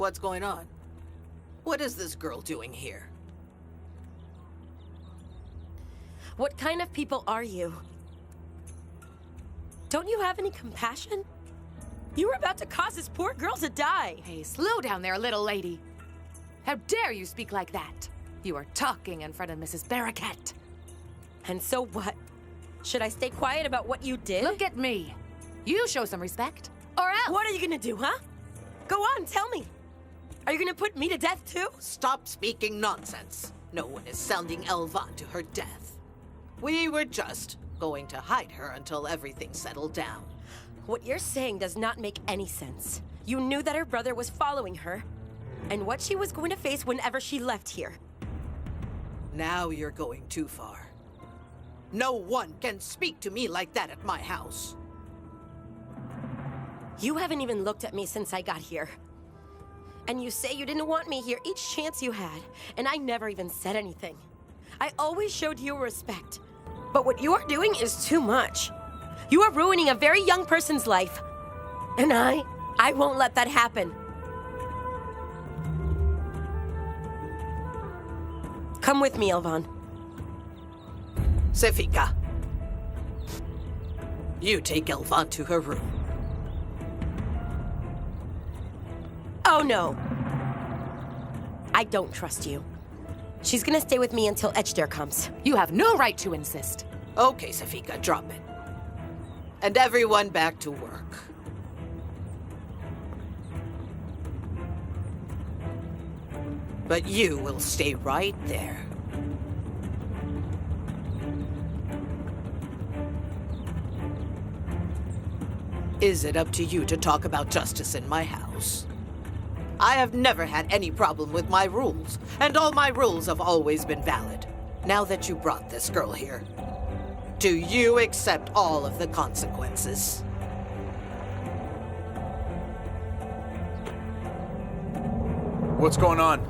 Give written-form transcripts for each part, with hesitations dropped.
What's going on? What is this girl doing here? What kind of people are you? Don't you have any compassion? You were about to cause this poor girl to die. Hey, slow down there, little lady. How dare you speak like that? You are talking in front of Mrs. Barraquette. And so what? Should I stay quiet about what you did? Look at me. You show some respect, or else. What are you gonna do, huh? Go on, tell me. Are you gonna put me to death too? Stop speaking nonsense. No one is sending Elvan to her death. We were just going to hide her until everything settled down. What you're saying does not make any sense. You knew that her brother was following her, and what she was going to face whenever she left here. Now you're going too far. No one can speak to me like that at my house. You haven't even looked at me since I got here. And you say you didn't want me here each chance you had, and I never even said anything. I always showed you respect. But what you are doing is too much. You are ruining a very young person's life. And I won't let that happen. Come with me, Elvan. Sefika. You take Elvan to her room. Oh, no. I don't trust you. She's gonna stay with me until Ejder comes. You have no right to insist. Okay, Sefika, drop it. And everyone back to work. But you will stay right there. Is it up to you to talk about justice in my house? I have never had any problem with my rules, and all my rules have always been valid. Now that you brought this girl here, do you accept all of the consequences? What's going on?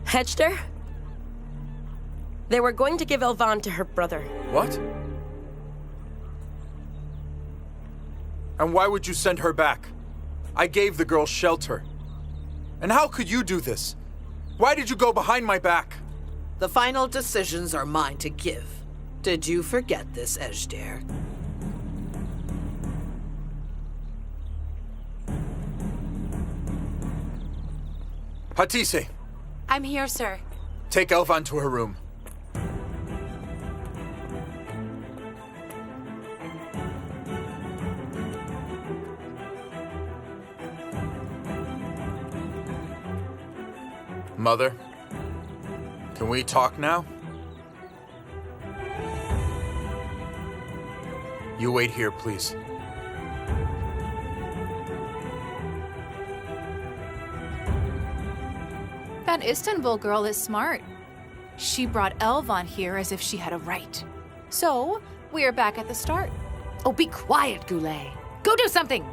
Ejder? They were going to give Elvan to her brother. What? And why would you send her back? I gave the girl shelter. And how could you do this? Why did you go behind my back? The final decisions are mine to give. Did you forget this, Ejder? Hatise, I'm here, sir. take Elvan to her room. Mother, can we talk now? You wait here, please. That Istanbul girl is smart. She brought Elvan here as if she had a right. So, we are back at the start. Oh, be quiet, Goulet. Go do something!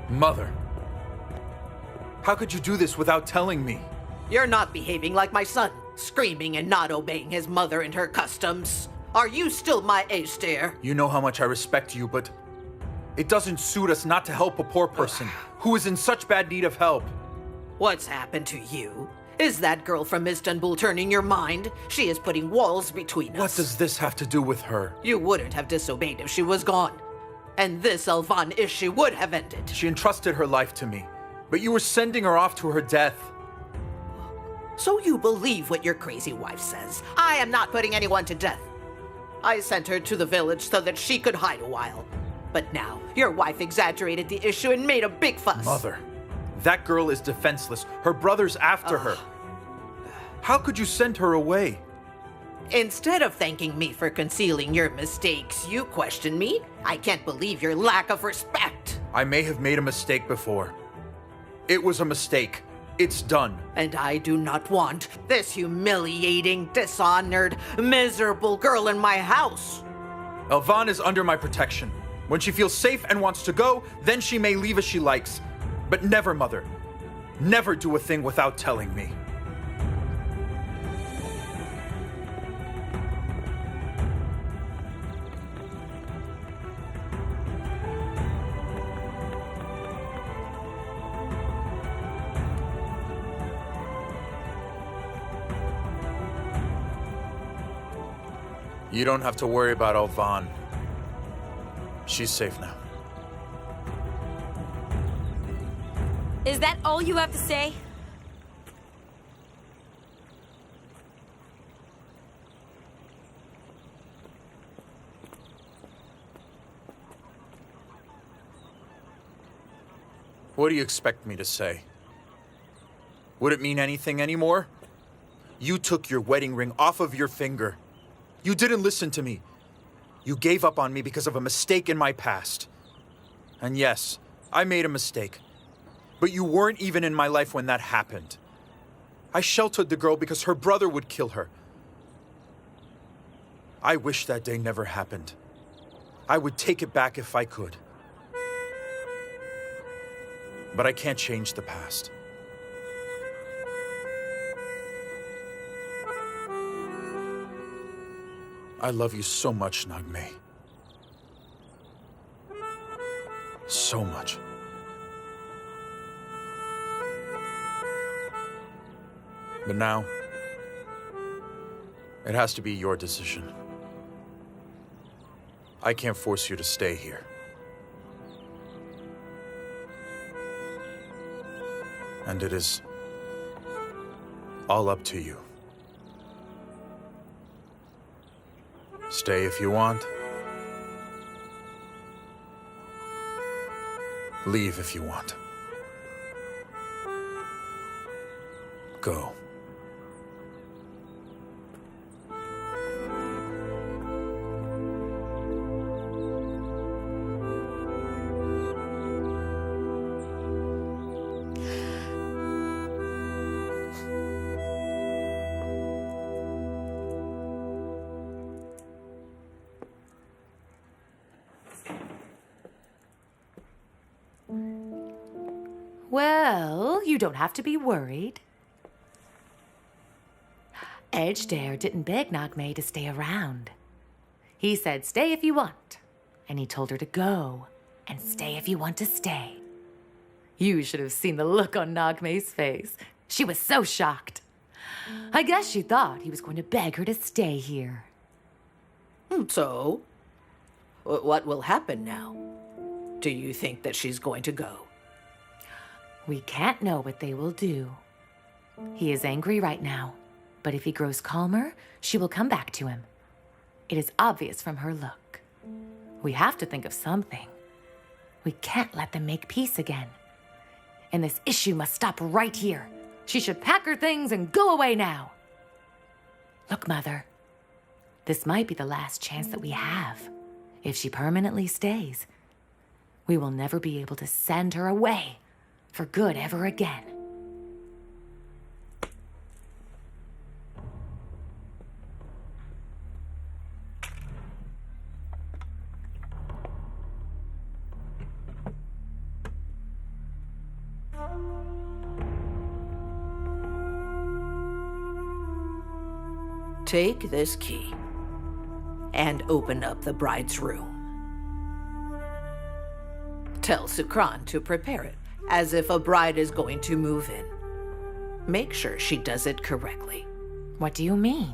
Mother, how could you do this without telling me? You're not behaving like my son, screaming and not obeying his mother and her customs. Are you still my Ejder? You know how much I respect you, but it doesn't suit us not to help a poor person who is in such bad need of help. What's happened to you? Is that girl from Istanbul turning your mind? She is putting walls between us. What does this have to do with her? You wouldn't have disobeyed if she was gone. And this Elvan issue would have ended. She entrusted her life to me, but you were sending her off to her death. So you believe what your crazy wife says. I am not putting anyone to death. I sent her to the village so that she could hide a while. But now, your wife exaggerated the issue and made a big fuss. Mother, that girl is defenseless. Her brother's after her. How could you send her away? Instead of thanking me for concealing your mistakes, you question me? I can't believe your lack of respect. I may have made a mistake before. It was a mistake. It's done. And I do not want this humiliating, dishonored, miserable girl in my house. Elvan is under my protection. When she feels safe and wants to go, then she may leave as she likes. But never, Mother. Never do a thing without telling me. You don't have to worry about Elvan. She's safe now. Is that all you have to say? What do you expect me to say? Would it mean anything anymore? You took your wedding ring off of your finger. You didn't listen to me. You gave up on me because of a mistake in my past. And yes, I made a mistake. But you weren't even in my life when that happened. I sheltered the girl because her brother would kill her. I wish that day never happened. I would take it back if I could. But I can't change the past. I love you so much, Nağme. So much. But now, it has to be your decision. I can't force you to stay here. And it is all up to you. Stay if you want. Leave if you want. Go. Well, you don't have to be worried. Ejder didn't beg Nağme to stay around. He said, stay if you want. And he told her to go and stay if you want to stay. You should have seen the look on Nağme's face. She was so shocked. I guess she thought he was going to beg her to stay here. So, what will happen now? Do you think that she's going to go? We can't know what they will do. He is angry right now, but if he grows calmer, she will come back to him. It is obvious from her look. We have to think of something. We can't let them make peace again. And this issue must stop right here. She should pack her things and go away now. Look, Mother, this might be the last chance that we have. If she permanently stays, we will never be able to send her away for good ever again. Take this key and open up the bride's room. Tell Sukran to prepare it as if a bride is going to move in. Make sure she does it correctly. What do you mean?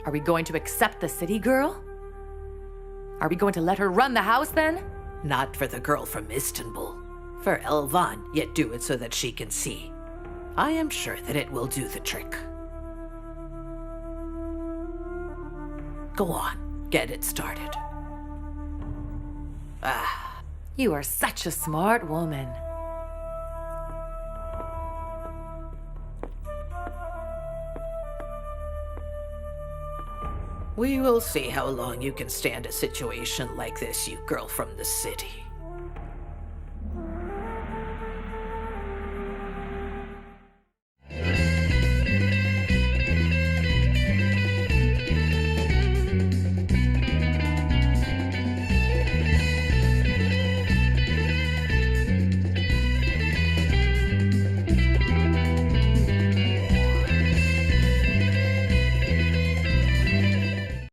Are we going to accept the city girl? Are we going to let her run the house then? Not for the girl from Istanbul. For Elvan, yet do it so that she can see. I am sure that it will do the trick. Go on, get it started. You are such a smart woman. We will see how long you can stand a situation like this, you girl from the city.